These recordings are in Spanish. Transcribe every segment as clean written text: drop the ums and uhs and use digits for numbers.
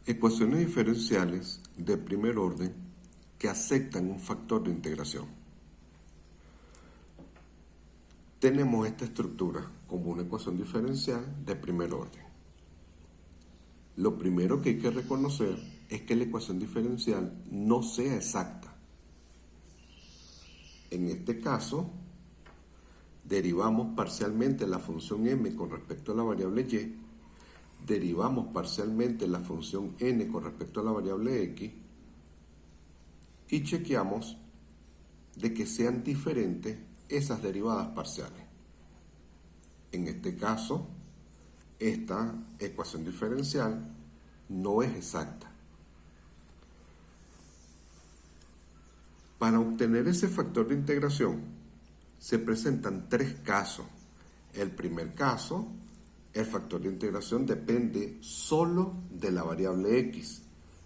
Ecuaciones diferenciales de primer orden que aceptan un factor de integración. Tenemos esta estructura como una ecuación diferencial de primer orden. Lo primero que hay que reconocer es que la ecuación diferencial no sea exacta. En este caso, derivamos parcialmente la función m con respecto a la variable y, derivamos parcialmente la función n con respecto a la variable x y chequeamos de que sean diferentes esas derivadas parciales. En este caso, esta ecuación diferencial no es exacta. Para obtener ese factor de integración, se presentan tres casos. El primer caso, el factor de integración depende solo de la variable x.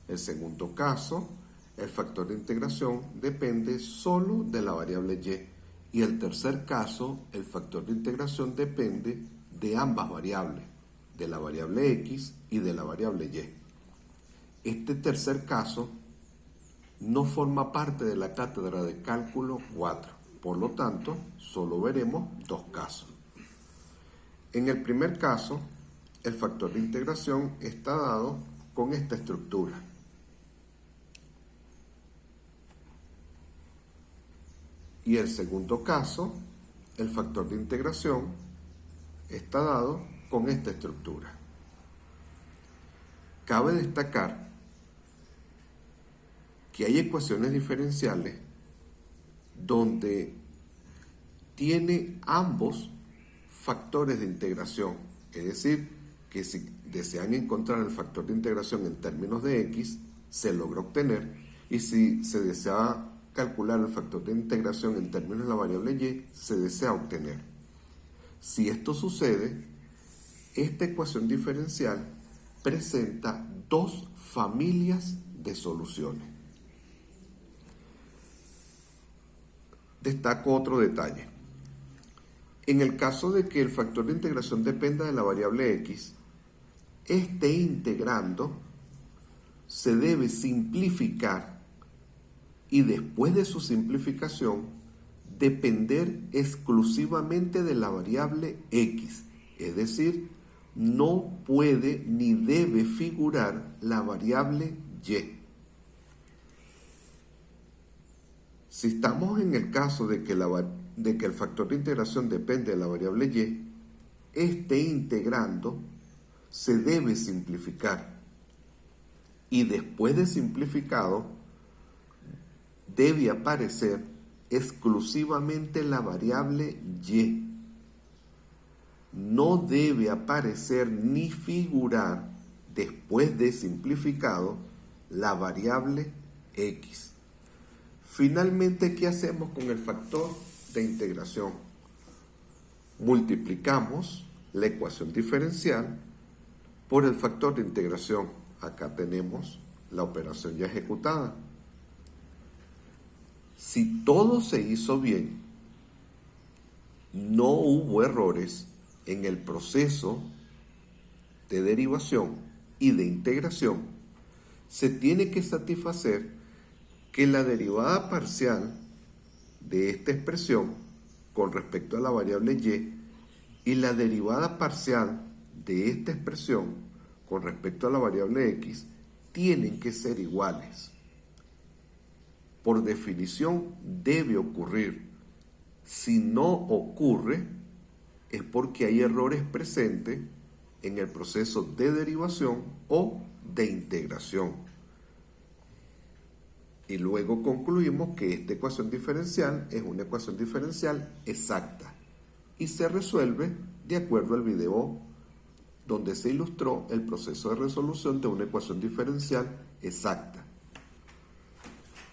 El segundo caso, el factor de integración depende solo de la variable y. Y el tercer caso, el factor de integración depende de ambas variables, de la variable x y de la variable y. Este tercer caso no forma parte de la cátedra de cálculo 4, por lo tanto, solo veremos dos casos. En el primer caso, el factor de integración está dado con esta estructura. Y el segundo caso, el factor de integración está dado con esta estructura. Cabe destacar que hay ecuaciones diferenciales donde tiene ambos factores de integración, es decir, que si desean encontrar el factor de integración en términos de x, se logra obtener, y si se desea calcular el factor de integración en términos de la variable y, se desea obtener. Si esto sucede, esta ecuación diferencial presenta dos familias de soluciones. Destaco otro detalle. En el caso de que el factor de integración dependa de la variable x, este integrando se debe simplificar y después de su simplificación depender exclusivamente de la variable x, es decir, no puede ni debe figurar la variable y. Si estamos en el caso de que el factor de integración depende de la variable y, este integrando se debe simplificar y después de simplificado debe aparecer exclusivamente la variable y. No debe aparecer ni figurar después de simplificado la variable x. Finalmente, ¿qué hacemos con el factor de integración? Multiplicamos la ecuación diferencial por el factor de integración. Acá tenemos la operación ya ejecutada. Si todo se hizo bien, no hubo errores en el proceso de derivación y de integración, se tiene que satisfacer que la derivada parcial de esta expresión con respecto a la variable y la derivada parcial de esta expresión con respecto a la variable x tienen que ser iguales. Por definición debe ocurrir. Si no ocurre, es porque hay errores presentes en el proceso de derivación o de integración. Y luego concluimos que esta ecuación diferencial es una ecuación diferencial exacta y se resuelve de acuerdo al video donde se ilustró el proceso de resolución de una ecuación diferencial exacta.